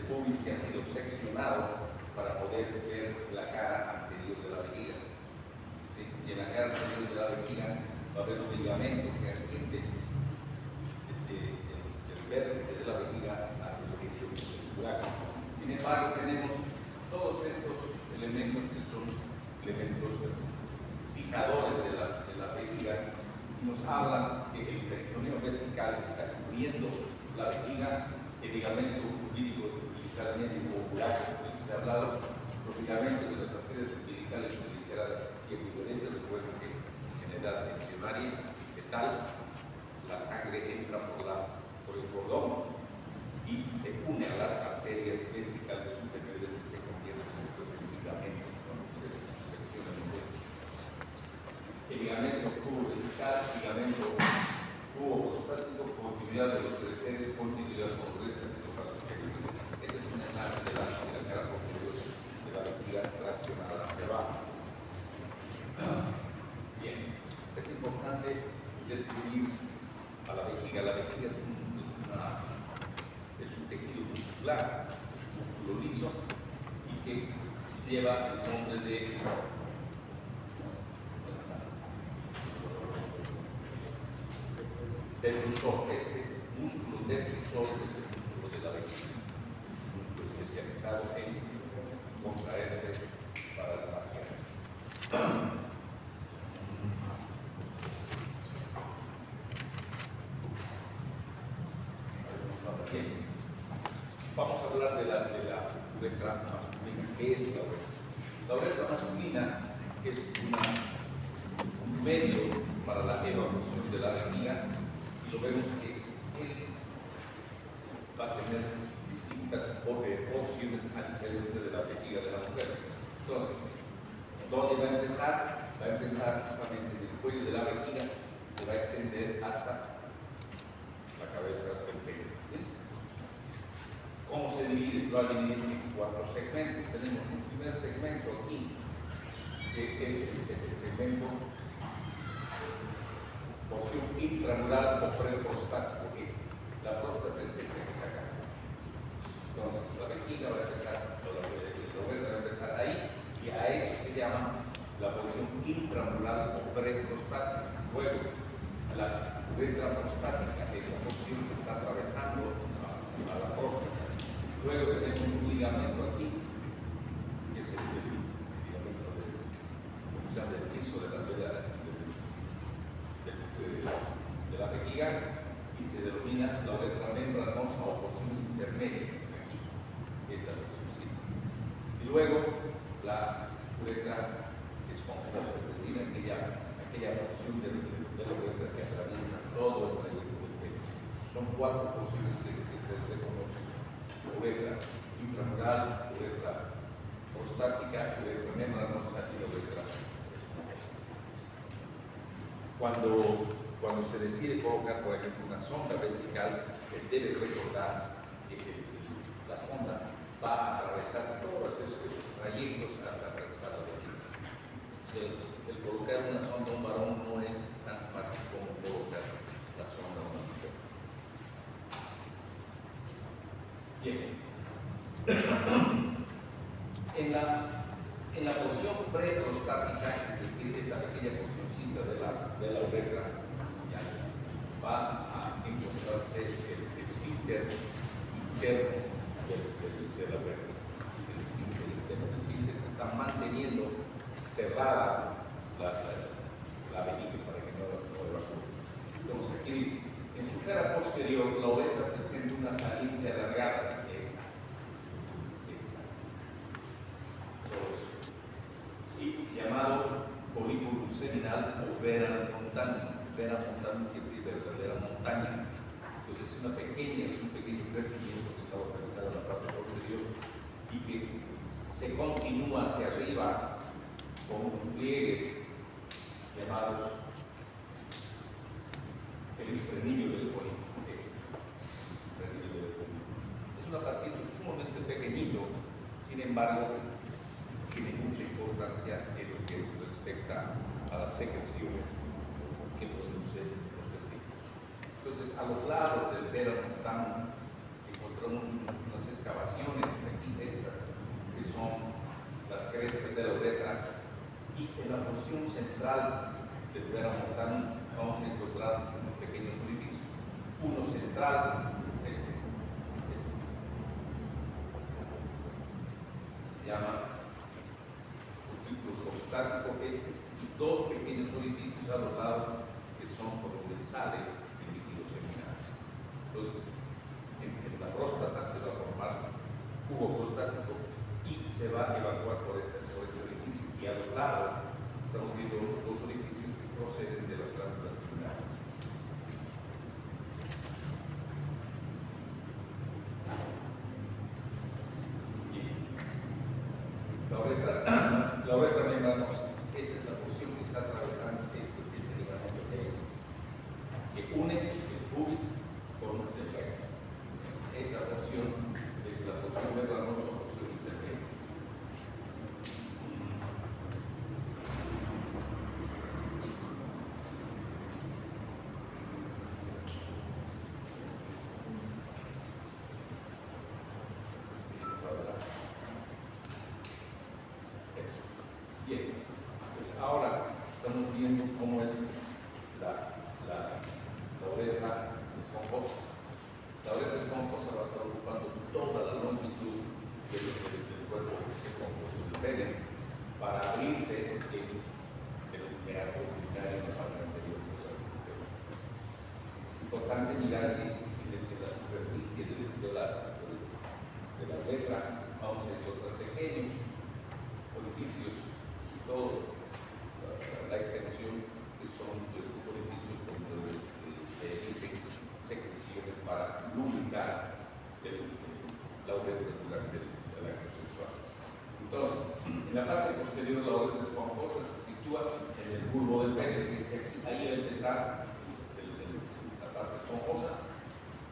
pubis que ha sido seccionado para poder ver la cara anterior de la vejiga. ¿Sí? Y en la cara anterior de la vejiga va a haber un ligamento que asciende del vértice de la vejiga hacia el tejido muscular. Sin embargo, tenemos todos estos elementos que son elementos fijadores de la vejiga y nos hablan que el peritoneo vesical está cubriendo la vejiga, el ligamento umbilical medio ocular, del que se ha hablado, los ligamentos de las arterias umbilicales umbilicales izquierda y derecha. Recuerden que en edad embrionaria y fetal la sangre entra por el cordón y se une a las arterias vesicales superiores que se convierten después en ligamentos cuando se seccionan los dedos. El ligamento tubo-vesical, ligamento tubo-prostático, continuidad de los arterias, continuidad con los restos para los tejidos. Esta es una imagen de la cara posterior de la vejiga traccionada hacia abajo. Bien, es importante describir a la vejiga. La vejiga es un tejido muscular, es un músculo liso y que lleva el nombre de detrusor. Este músculo detrusor es el músculo de la vejiga, es un músculo especializado en contraerse para la vaciación. Bien. Vamos a hablar de la uretra masculina. ¿Qué es la uretra? La uretra masculina es un medio para la evacuación de la vejiga, y lo vemos que él va a tener distintas porciones a diferencia de la vejiga de la mujer. Entonces, ¿dónde va a empezar? Va a empezar justamente en el cuello de la vejiga y se va a extender hasta la cabeza del pecho. ¿Sí? ¿Cómo se divide? Se va a dividir en 4 segmentos. Tenemos un primer segmento aquí, que es el segmento porción intramural o preprostático. La próstata es esta que está acá. Entonces, la vejiga va a empezar, la uretra va a empezar ahí, y a eso se llama la porción intramural o preprostática. Luego, la uretra prostática es la porción que está atravesando a la próstata. Luego tenemos un ligamento aquí, que es el ligamento del piso de la vejiga, y se denomina la uretra membranosa o porción intermedia. Aquí, esta porción, sí. Y luego la uretra esponjosa, es decir, aquella porción de la uretra que atraviesa todo el trayecto del pecho. Son 4 porciones que se reconocen: uretra intramural, uretra prostática, uretra membranosa y la uretra esponjosa. Cuando se decide colocar, por ejemplo, una sonda vesical, se debe recordar que la sonda va a atravesar todos esos trayectos hasta atravesar la vejiga. O sea, el colocar una sonda a un varón no es tan fácil como colocar la sonda a una mujer. Bien. En la porción preprostática, es decir, esta pequeña porcioncita de la uretra, ya va a encontrarse el esfínter interno de la uretra. El esfínter interno, el esfínter que está manteniendo cerrada la vejiga para que no evacúe. Entonces, aquí dice: en su cara posterior, la uretra presenta una salida alargada. Y llamado polículo seminal o vena montana. Vena montana quiere decir verdadera montaña. Entonces es un pequeño crecimiento que está localizado en la parte posterior y que se continúa hacia arriba con unos pliegues llamados el frenillo del polículo. Es un apartito sumamente pequeñito, sin embargo, tiene mucha importancia en lo que respecta a las secreciones que producen los testículos. Entonces, a los lados del vena montana encontramos unas excavaciones en la porción central del lugar abdominal vamos a encontrar unos pequeños orificios. Uno central, este se llama cúbito prostático y dos pequeños orificios a los lados que son por donde sale el líquido seminal. Entonces, en la próstata se va a formar cubo prostático y se va a evacuar por este orificio. Y a los lados estamos viendo dos orificios que proceden de las glándulas seminales. La uretra membranosa, esta es la porción que está atravesando este ligamento que une el pubis con el recto. Esta porción es la porción membranosa o porción intermedia. Bien, pues ahora estamos viendo cómo es la uretra esponjosa. La uretra esponjosa va a estar ocupando toda la longitud del cuerpo esponjoso del pene para abrirse el meato urinario en la parte anterior del pene. Es importante mirar que en la superficie de la uretra vamos a encontrar pequeños orificios y toda la extensión que son orificios donde se emiten secreciones para lubricar la uretra durante el acto sexual. Entonces, en la parte posterior de la uretra esponjosa se sitúa en el bulbo del pene, que es aquí, ahí va a empezar la parte esponjosa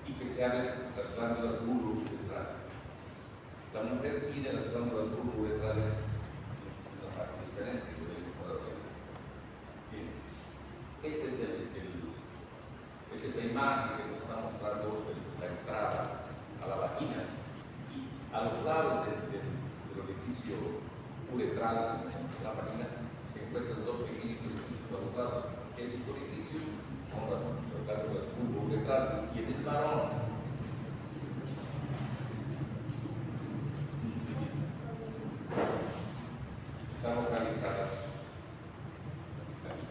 y que se abren las glándulas bulbo-uretrales. La mujer tiene las glándulas bulbo-uretrales en una parte diferente que debe poder ver. Bien. Esta es la imagen que nos está mostrando la entrada a la vagina, y a los lados del orificio uretral de la vagina se encuentran dos pequeños orificios a los lados. Esos orificios son las glándulas bulbo-uretrales, y en el varón están localizadas aquí.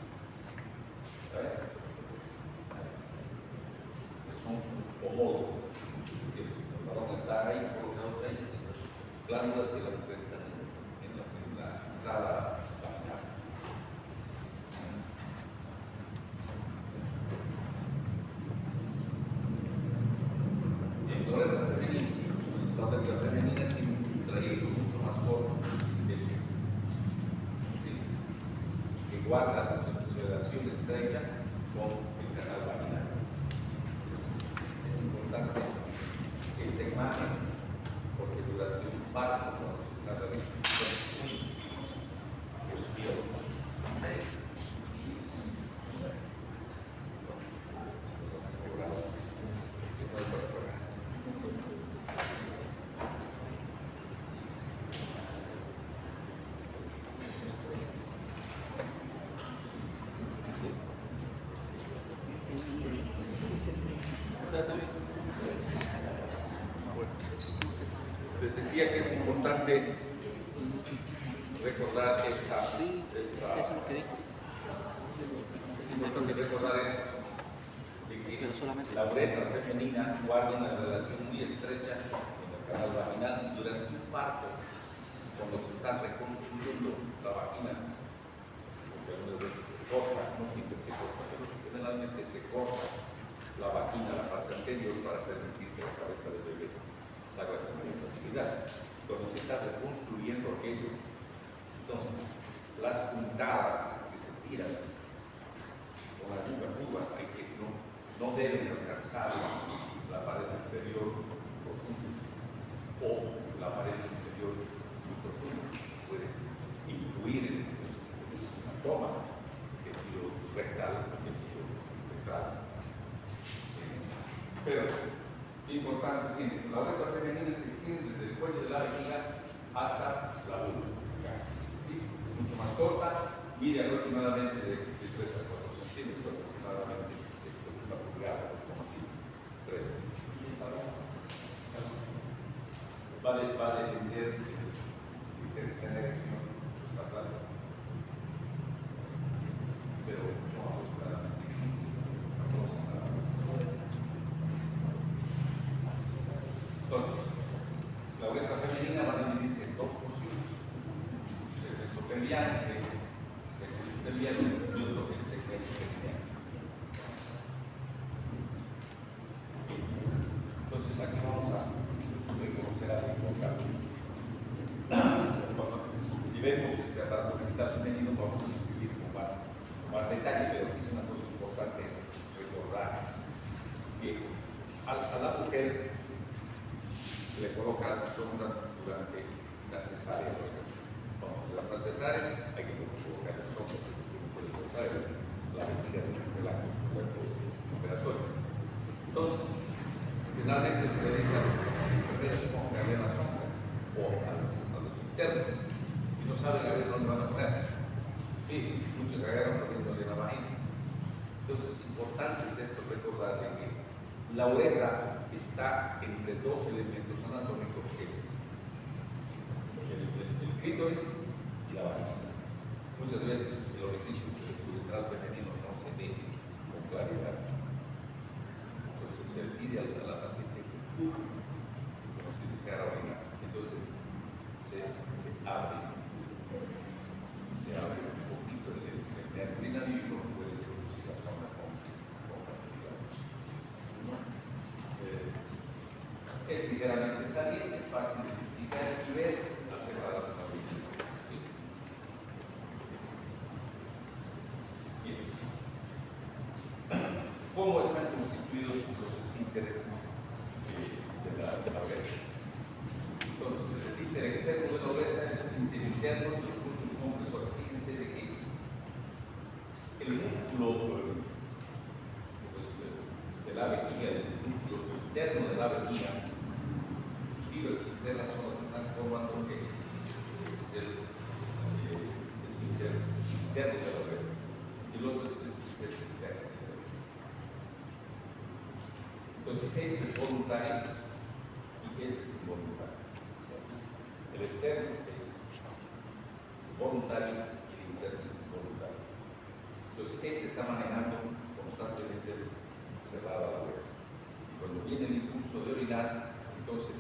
Son homólogos, es decir, el varón está ahí, colocados ahí, esas glándulas de la mujer están en la entrada vaginal. En la uretra femenina, pues la uretra femenina tiene un trayecto mucho más corto que este, ¿sí? Y que guarda una relación estrecha con el canal vaginal. Es importante esta imagen porque durante un parto, cuando se está realizando los bios, les decía que es importante recordar esta es importante recordar esto, de que la uretra femenina guarda una relación muy estrecha con el canal vaginal durante un parto, cuando se está reconstruyendo la vagina, porque algunas veces se corta, no siempre se corta, pero generalmente se corta la vagina, la parte anterior, para permitir que la cabeza del bebé salga con mayor facilidad. Cuando se está reconstruyendo aquello, entonces las puntadas que se tiran con la curva hay que no deben alcanzar la pared superior profunda o la pared inferior muy profunda. Puede incluir en la toma el giro rectal, el giro rectal. Pero ¿qué importancia tiene esto? La uretra femenina se extiende desde el cuello de la vejiga hasta la vulva. ¿Sí? Es mucho más corta, mide aproximadamente de 3 a 4 centímetros, aproximadamente esto es una pulgada, como así, 3. Va a depender si está en erección la plaza, pero son aproximadamente 15 centímetros. Entonces, la uretra femenina va a dividirse en 2 porciones: segmento pelviano, segmento pelviano, y otro que es segmento pelviano. Entonces, aquí vamos a reconocer algo importante. Y vemos este aparato genital femenino, vamos a describir con más detalle, pero aquí es una cosa importante, es recordar que a la mujer se le colocan sondas durante la cesárea. Vamos a la cesárea, hay que colocar las sondas, porque puede cortar la vejiga durante el acto operatorio. Entonces, finalmente se le dice a los enfermeras que pongan la sonda o a los internos y no saben a ver dónde van a poner. Sí, muchos agarran poniéndole la vagina. Entonces, importante es esto, recordar de que la uretra está entre 2 elementos anatómicos, que es el clítoris y la vagina. Muchas veces el orificio uretral femenino no se ve con claridad. Entonces se le pide a la paciente que como si deseara orinar. Entonces se abre un poquito el nervio urinario y uno puede producir la zona con facilidad. Es ligeramente saliente, fácil de identificar y ver al cerrar la familia. Bien. ¿Cómo están constituidos los esfínteres de la uretra? Entonces, el esfínter externo de la uretra, el esfínter interno, los músculos compresores. Fíjense de que el músculo de la vejiga, el músculo interno de la vejiga, sus fibras internas son las que están formando este. Ese es el esfínter interno de la uretra. Y el otro es el esfínter externo. Entonces, este es voluntario y este es involuntario. El externo es voluntario y el interno es involuntario. Entonces, este está manejando constantemente cerrada la uretra. Y cuando viene el impulso de orinar, entonces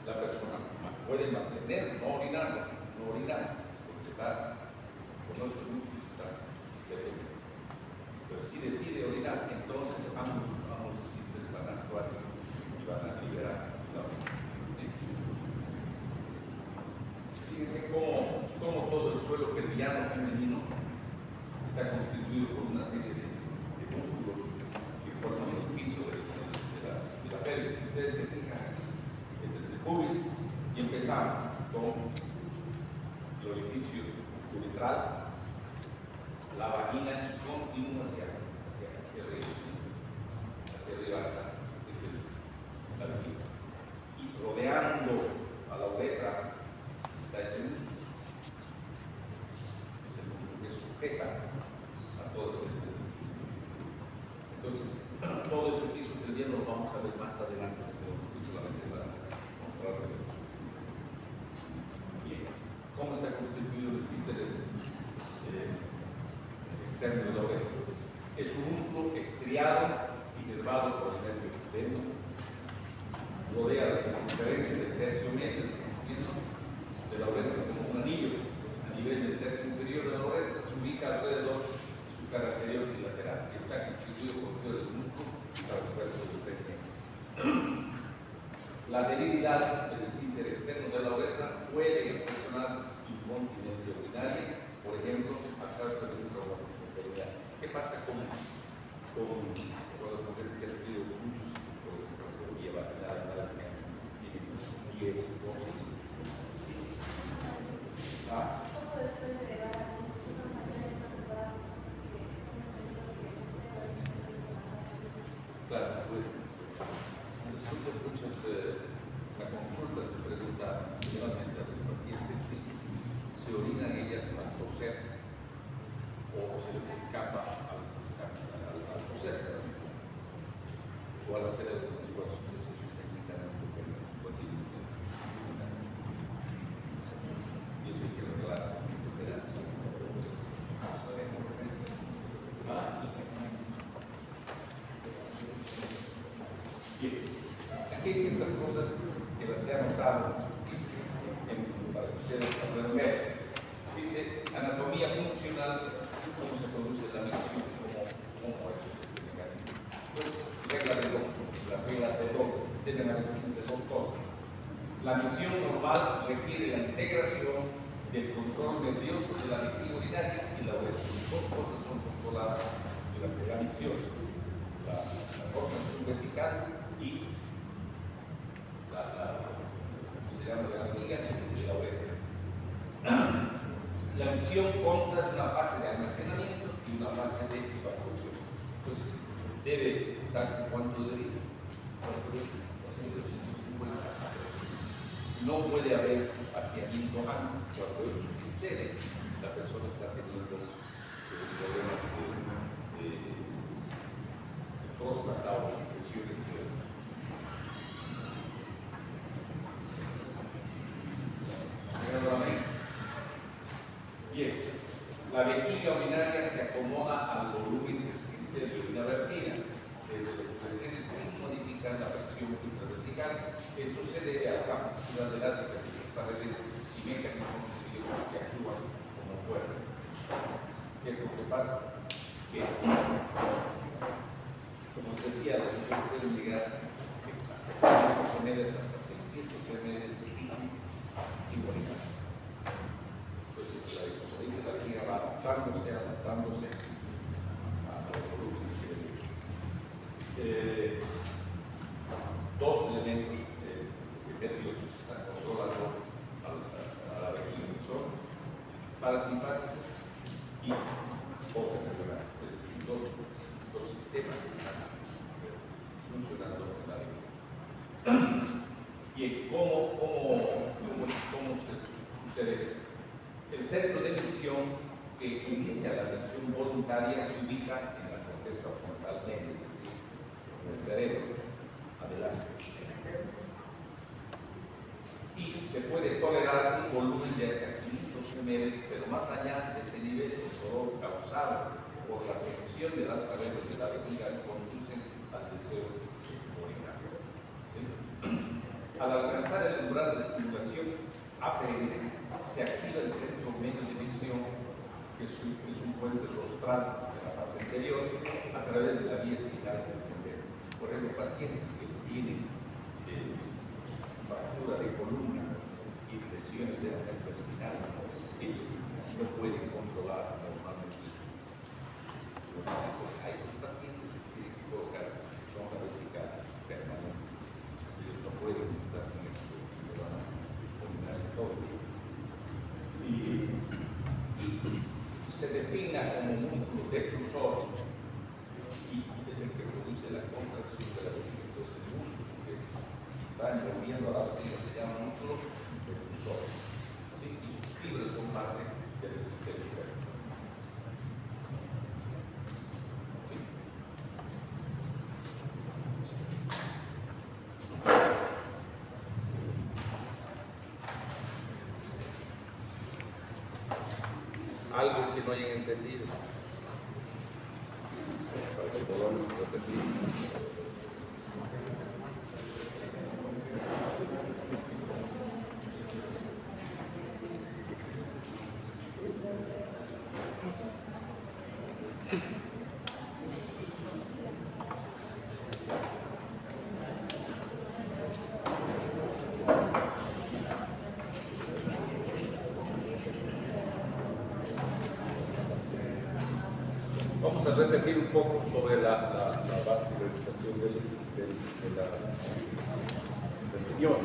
la persona puede mantener, no orinar, porque está con otros músculos, está detenido. Pero si decide orinar, entonces ambos van a actuar y van a liberar la orina. Fíjense cómo todo el suelo pelviano femenino está constituido por una serie de músculos que forman el piso de la pelvis. Ustedes se fijan aquí, este es el pubis, y empezamos con el orificio uretral, la vagina, y continúa hacia arriba. Hacia arriba hasta la vejiga. Y rodeando a la uretra está este músculo. Es el músculo que sujeta a todo este piso. Entonces, todo este piso pelviano lo vamos a ver más adelante, solamente para mostrárselo. Bien, ¿cómo está constituido el esfínter externo de la uretra? Es un músculo estriado y nervado por el nervio pudendo, rodea la circunferencia del tercio medio de la uretra como un anillo a nivel del tercio inferior de la uretra, se ubica alrededor de su cara anterior y lateral, que está constituido por medio del músculo transverso del pecho. La debilidad del esfínter externo de la uretra puede ocasionar incontinencia urinaria, por ejemplo, a causa de un traumatismo perineal. ¿Qué pasa con las mujeres que han tenido muchos tipos de patología vaginal, las que tienen pies o sí? Claro, después de muchas la consulta se pregunta generalmente a los pacientes si se orinan ellas al toser. o se les escapa al coser o al hacer algún esfuerzo. Entonces ellos técnicamente lo tienen. Y eso hay que arreglar. Bien, aquí hay ciertas cosas que las he anotado para que ustedes puedan ver. Dice anatomía funcional, cómo se produce la misión, cómo es este mecanismo. Pues regla de dos, la regla de dos, deben haber siempre dos cosas. La misión normal requiere la integración del control nervioso de la vejiga urinaria y la uretra. Dos cosas son controladas durante la misión: la formación vesical y se llama la vejiga y la uretra. La misión consta de una fase de almacenamiento y una fase de evacuación. Entonces, debe darse cuánto debe ir. No puede haber vaciamiento antes. Cuando eso sucede, la persona está teniendo problemas de próstata o infecciones. Bien, la vejiga urinaria se acomoda al volumen creciente de la orina vertida, desde los pretende sin modificar la presión intravesical. Esto se debe a la capacidad de las diferentes paredes y mecanismos nerviosos que actúan como puertas. ¿Qué es lo que pasa? Que, como les decía, los niños pueden llegar hasta 500 ml, hasta 600 ml sin orinar. Entonces, como dice la vejiga, va adaptándose a los volúmenes que debe. Dos elementos nerviosos están controlando a la vejiga, que son parasimpático y posterior, es decir, dos sistemas están funcionando en la vejiga. Bien, ¿cómo sucede esto? El centro de misión que inicia la misión voluntaria se ubica en la corteza frontal media, es decir, en el cerebro. Adelante. Y se puede tolerar un volumen de hasta 500 ml, pero más allá de este nivel, el dolor causado por la tensión de las paredes de la vejiga conduce al deseo de orinar. ¿Sí? Al alcanzar el umbral de estimulación aferente, se activa el centro medio de misión, que es un puente rostral de la parte anterior, a través de la vía espinal descendente. Por ejemplo, pacientes que tienen fractura de columna y lesiones de la médula espinal, ellos no pueden controlar normalmente. Entonces, a esos pacientes se les tiene que colocar sonda vesical permanente. Ellos no pueden estar sin eso, porque van a combinarse todo el día. Y se designa como músculo declusor y es el que produce la contracción de la vejiga. Entonces, el músculo que está envolviendo a la vejiga se llama músculo declusor. ¿Sí? Y sus fibras son parte del esfínter. Algo que no hayan entendido. Para que podamos repetir. Vamos a repetir un poco sobre la vascularización del riñón.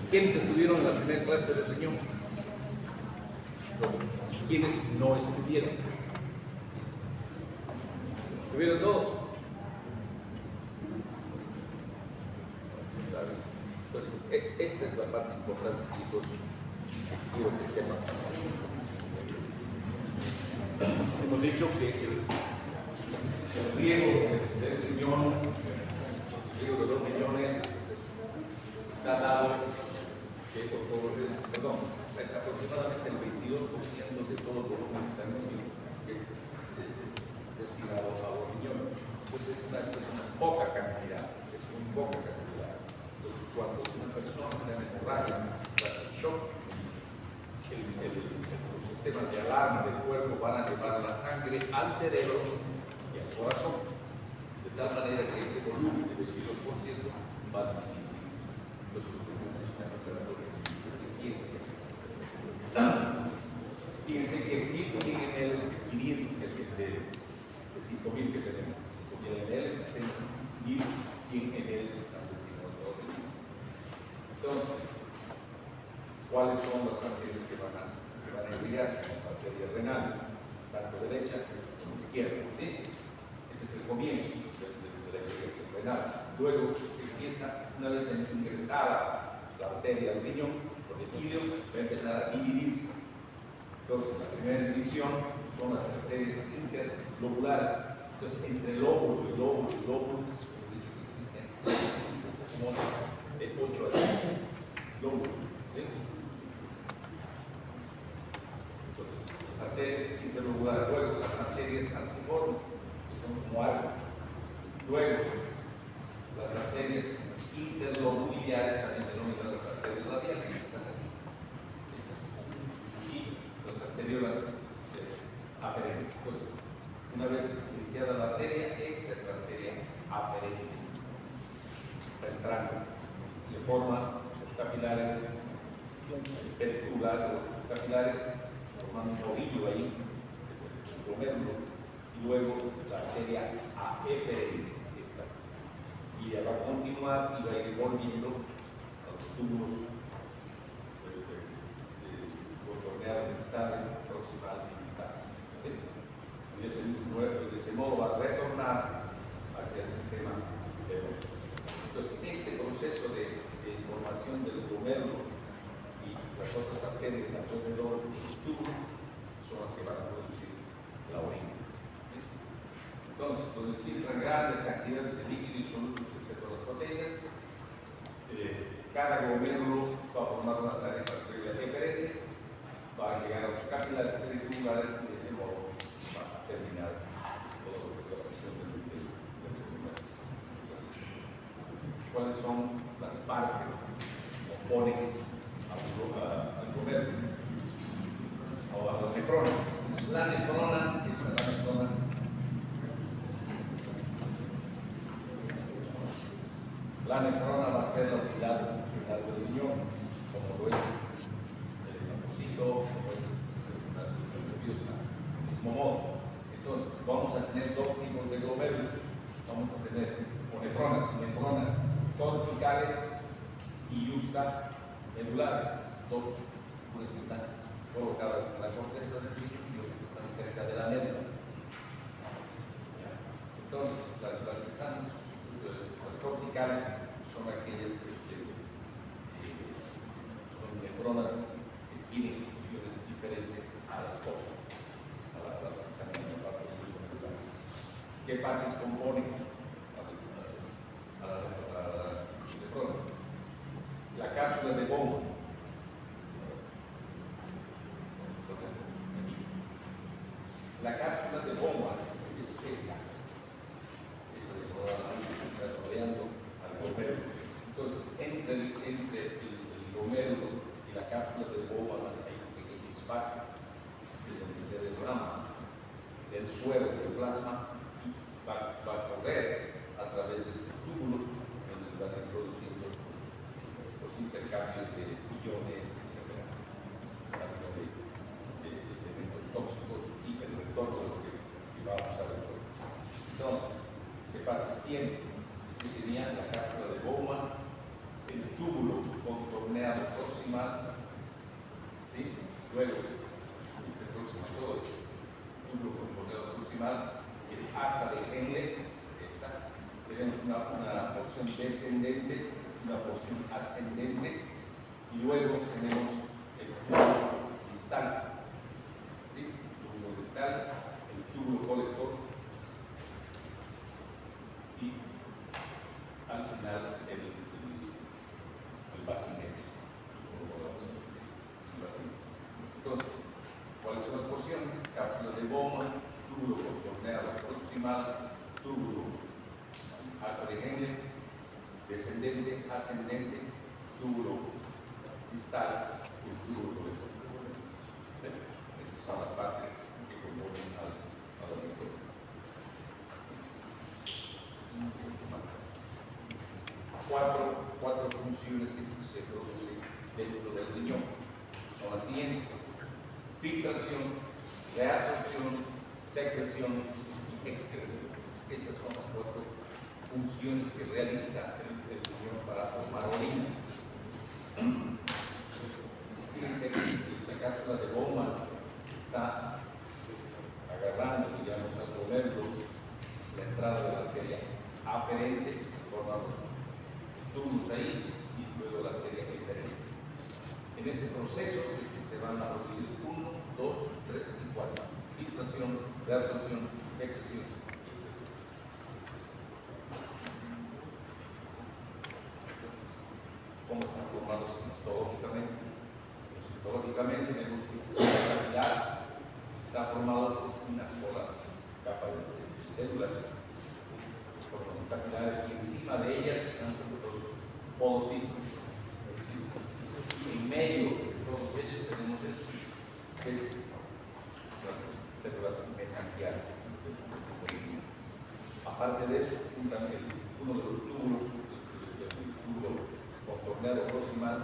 ¿Quiénes estuvieron en la primera clase del riñón? ¿Y quiénes no estuvieron? ¿Estuvieron todos? Entonces, esta es la parte importante, chicos, que quiero que sepan. hemos dicho que el riego del riñón, el riego de los riñones está dado que es aproximadamente el 22% de todo el volumen sanguíneo que es destinado a los riñones. Entonces es una poca cantidad, es muy poca cantidad. Entonces cuando una persona está en hemorragia, está en shock, los sistemas de alarma del cuerpo van a llevar la sangre al cerebro y al corazón, de tal manera que este volumen de 22% va a disminuir. Entonces los riñones están operando en suficiencia. Fíjense que 1.100 ml de 500, de 5.000 que tenemos, 5.000 ml, apenas 1.100 ml están destinados a los riñones. Entonces, ¿cuáles son las arterias que van a irrigar? Son las arterias renales, tanto derecha como izquierda, ¿sí? Ese es el comienzo de la irrigación renal. Luego empieza, una vez ingresada la arteria al riñón, por el ilio, va a empezar a dividirse. Entonces, la primera división son las arterias interlobulares. Entonces, entre lóbulo y lóbulo y lóbulo, hemos dicho que existen como de 8 a 10 lóbulos. ¿Sí? Entonces, las arterias interlobulares, luego las arterias falciformes, que son como arcos. Luego, las arterias interlobuliares, también denominadas las arterias radiales, que están aquí. Y las arteriolas aferentes. Entonces, una vez iniciada la arteria, esta es la arteria aferente. Está entrando. Se forman los capilares perturbados, los capilares forman un ovillo ahí, que es el glomérulo, y luego la arteria aferente. Esta. Y ella va a continuar y va a ir volviendo a los túbulos contorneados distales, proximal y distal. ¿Sí? De ese modo va a retornar hacia el sistema venoso. Entonces, este proceso de formación del glomérulo y las otras arterias alrededor de los túbulos son las que van a producir la orina. ¿Sí? Entonces, donde se filtran grandes cantidades de líquido y solutos, excepto las proteínas, cada glomérulo va a formar una arteria diferente, va a llegar a los capilares periféricos y de ese modo va a terminar todo lo que es la función del glomérulo. Entonces, ¿cuáles son las partes que componen al glomérulo o a la nefrona? La nefrona es la nefrona. La nefrona va a ser la unidad funcional del riñón, como lo es el linfocito, como es una célula nerviosa, del mismo modo. Entonces, vamos a tener dos tipos de glomérulos. Vamos a tener nefronas corticales y justamedulares, dos, unas que están colocadas en la corteza del riñón y otras que están cerca de la médula. Entonces, las que están las corticales son aquellas que son nefronas que tienen funciones diferentes a las otras, a las que están en la parte medular. ¿Qué partes componen a la nefrona? La cápsula de Bowman. La cápsula de Bowman es esta. Está rodeando al glomérulo. Entonces, entre el glomérulo y la cápsula de Bowman hay un pequeño espacio, que es donde se derrama el suero del plasma y va a correr a través de estos túbulos donde se van introduciendo los intercambios de iones, etc. De elementos tóxicos y el retorno que va a usar el cuerpo. Entonces, ¿qué partes tiene? Se tenía la cápsula de Bowman, el túbulo contorneado proximal, ¿sí? Luego, se aproxima todo este túbulo contorneado proximal, el asa de Henle, esta, tenemos una porción descendente, una porción ascendente, y luego tenemos el túbulo distal, ¿sí? El túbulo distal cápsula de Bowman, túbulo contorneado proximal, túbulo ascendente, descendente, ascendente, túbulo distal y el túbulo colector. Esas son las partes que componen a la microbiota. Cuatro funciones que se producen dentro del riñón. Son las siguientes: filtración, reabsorción, secreción y excreción. Estas son las 4 funciones que realiza el riñón para formar orina. Fíjense que la cápsula de Bowman está agarrando, digamos, al moverlo, la entrada de la arteria aferente, formando túbulos ahí y luego la arteria eferente. En ese proceso es que se van a producir 1, 2, 3 y 4. Filtración, reabsorción, secreción y excreción. ¿Cómo están formados histológicamente? Pues, histológicamente vemos que el capilar está formado por una sola capa de células, forman los capilares, y encima de ellas están los podocitos. En medio de todos ellos tenemos esto, que es las células mesangiales. Aparte de eso, uno de los túbulos, el túbulo contorneado proximal,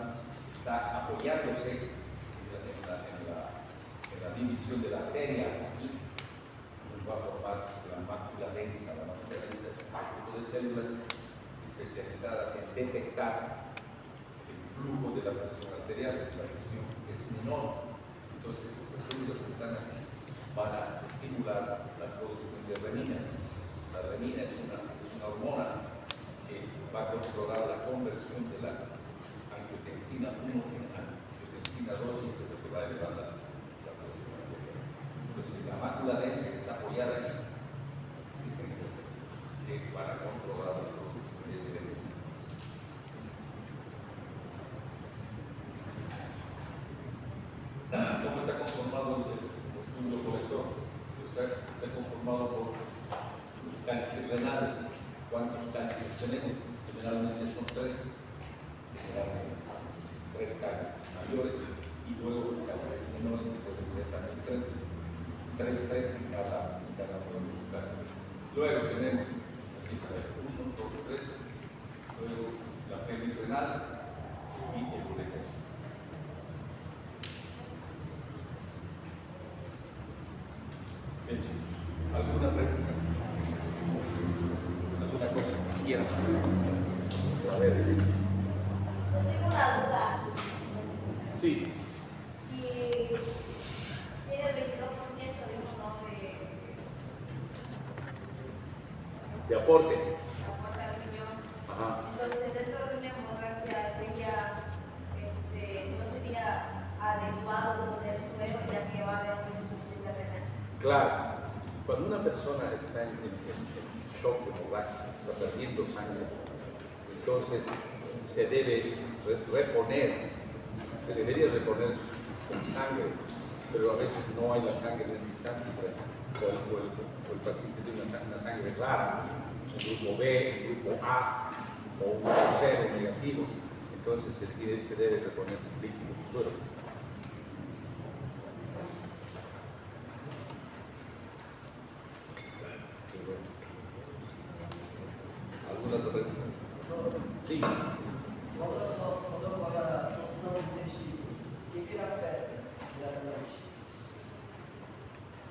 está apoyándose en la división de la arteria. Aquí nos va a formar la mácula densa. La mácula densa es un conjunto de células especializadas en detectar el flujo de la presión arterial, es la presión que es menor. Entonces, esas células que están aquí van a estimular la producción de renina. La renina es una hormona que va a controlar la conversión de la angiotensina 1 en angiotensina 2, y eso es lo que va a elevar la presión arterial. Entonces, la mácula densa que está apoyada aquí, existen esas células que van a controlar la producción de renina. ¿Cómo está conformado el túbulo colector? Está conformado por los cánceres renales. ¿Cuántos cánceres tenemos? Generalmente son 3. Generalmente 3 cánceres mayores y luego los cánceres menores, que pueden ser también 3 en cada uno de los cánceres. Luego tenemos aquí 1, 2, 3, luego la pelvis renal y el ureter. ¿Alguna pregunta? ¿Alguna cosa que quieran? A ver. Tengo una duda. Sí. Si tiene el 22%, dijo, ¿no? De aporte. De aporte al riñón. Ajá. Entonces, dentro de una hemorragia no sería adecuado poner suero, ya que va a haber una insuficiencia renal. Claro. Cuando una persona está en shock hemorrágico, está perdiendo sangre, entonces se debe reponer, se debería reponer con sangre, pero a veces no hay la sangre en ese instante, pues, o el paciente tiene una sangre rara, un grupo B, un grupo A, o un grupo 0 negativo, entonces se debe reponer líquido suero. ¿Alguna otra pregunta? Sí.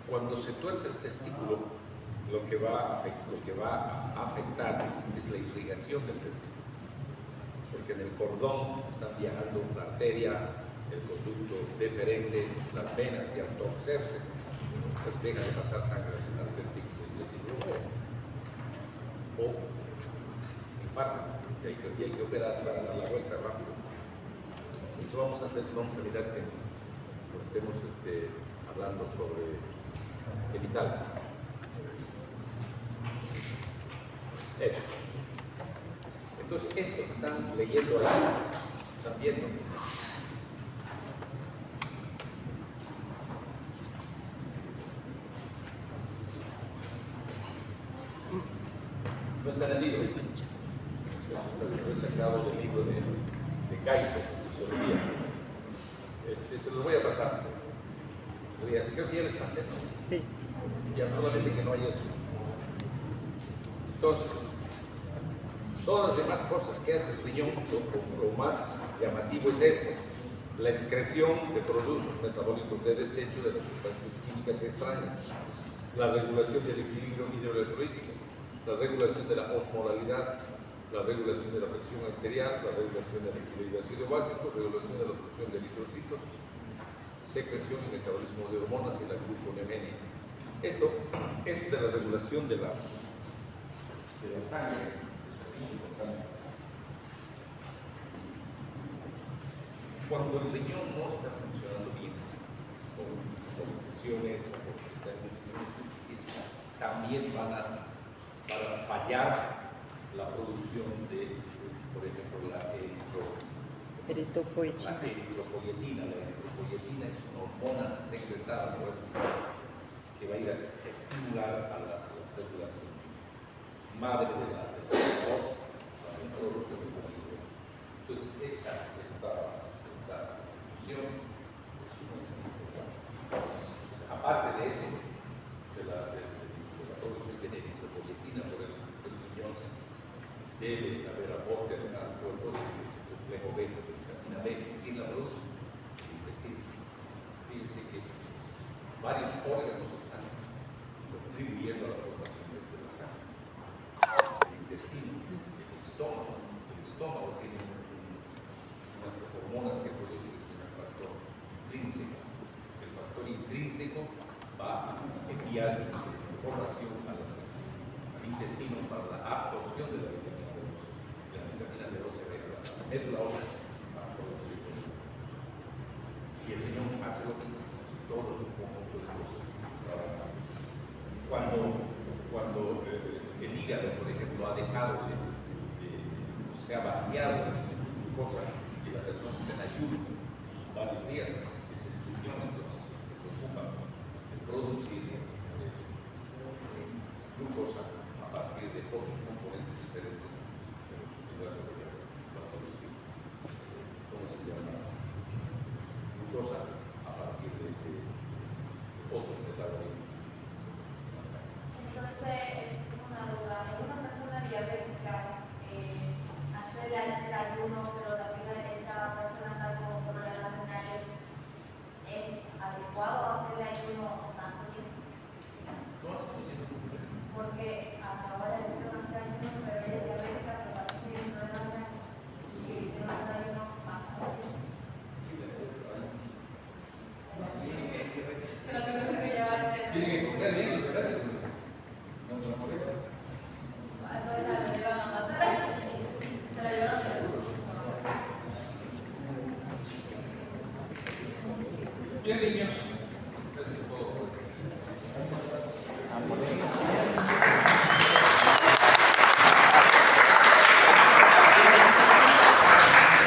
Cuando se tuerce el testículo, lo que va a afectar es la irrigación del testículo, porque en el cordón está viajando la arteria, el conducto deferente, las venas, y al torcerse, pues deja de pasar sangre al testículo, o se infarta, y hay que operar para dar la vuelta rápido. Eso vamos a mirar que estemos hablando sobre genitales. Esto. Entonces, esto que están leyendo ahí, están viendo. está en el libro. Lo he sacado del libro de Gaito, se los voy a pasar. Creo que ya les pasé, ¿no? Sí. Ya probablemente que no hay eso. Entonces, todas las demás cosas que hace el riñón, lo más llamativo es esto: la excreción de productos metabólicos de desecho de las sustancias químicas extrañas, la regulación del equilibrio hidroelectrolítico, la regulación de la osmolalidad, la regulación de la presión arterial, la regulación del equilibrio ácido básico, regulación de la producción de eritrocitos, secreción y metabolismo de hormonas y la gluconeogenia. Esto es de la regulación de la sangre, es muy importante. Cuando el riñón no está funcionando bien, con infecciones, porque está en insuficiencia, también van a fallar la producción de, por ejemplo, la eritropoyetina. La eritropoyetina es una hormona secretada por el riñón que va a ir a estimular a la células madre de la célula, la producción de la. Entonces, esta función es sumamente importante. Entonces, aparte de eso, de la producción de eritropoyetina por el riñón, debe haber aporte al cuerpo del complejo B, de vitamina B. ¿Quién la produce? El intestino. Fíjense que varios órganos están contribuyendo a la formación de la sangre. El intestino, el estómago tiene unas hormonas que producen que se llama factor intrínseco. El factor intrínseco va a enviar información al intestino para la absorción de la vitamina B2. La vitamina B2 se ve a la médula ósea para producir. Y el riñón hace lo mismo. Todo es un conjunto de cosas. Cuando el hígado, por ejemplo, ha dejado se ha vaciado de su glucosa y la persona está en ayuno varios días, es el riñón entonces que se ocupa de producir glucosa a partir de otros componentes diferentes de los hidratos de carbono para producir, ¿cómo se llama? Glucosa a partir de otros metabolismos. Entonces, una duda, una persona diabética hace el ayuno, pero también esa persona está con problemas renales, ¿es adecuado hacer el ayuno tanto tiempo? Porque ahora le hicieron hacer ayuno, pero ella es diabética, que va a tener problemas renales, y le hicieron hacer ayuno más tiempo. Pero tengo que llevarte. Tienen que comer bien, ¿verdad? Entonces la llevan a matar. Se la llevan a matar. Bien, niños.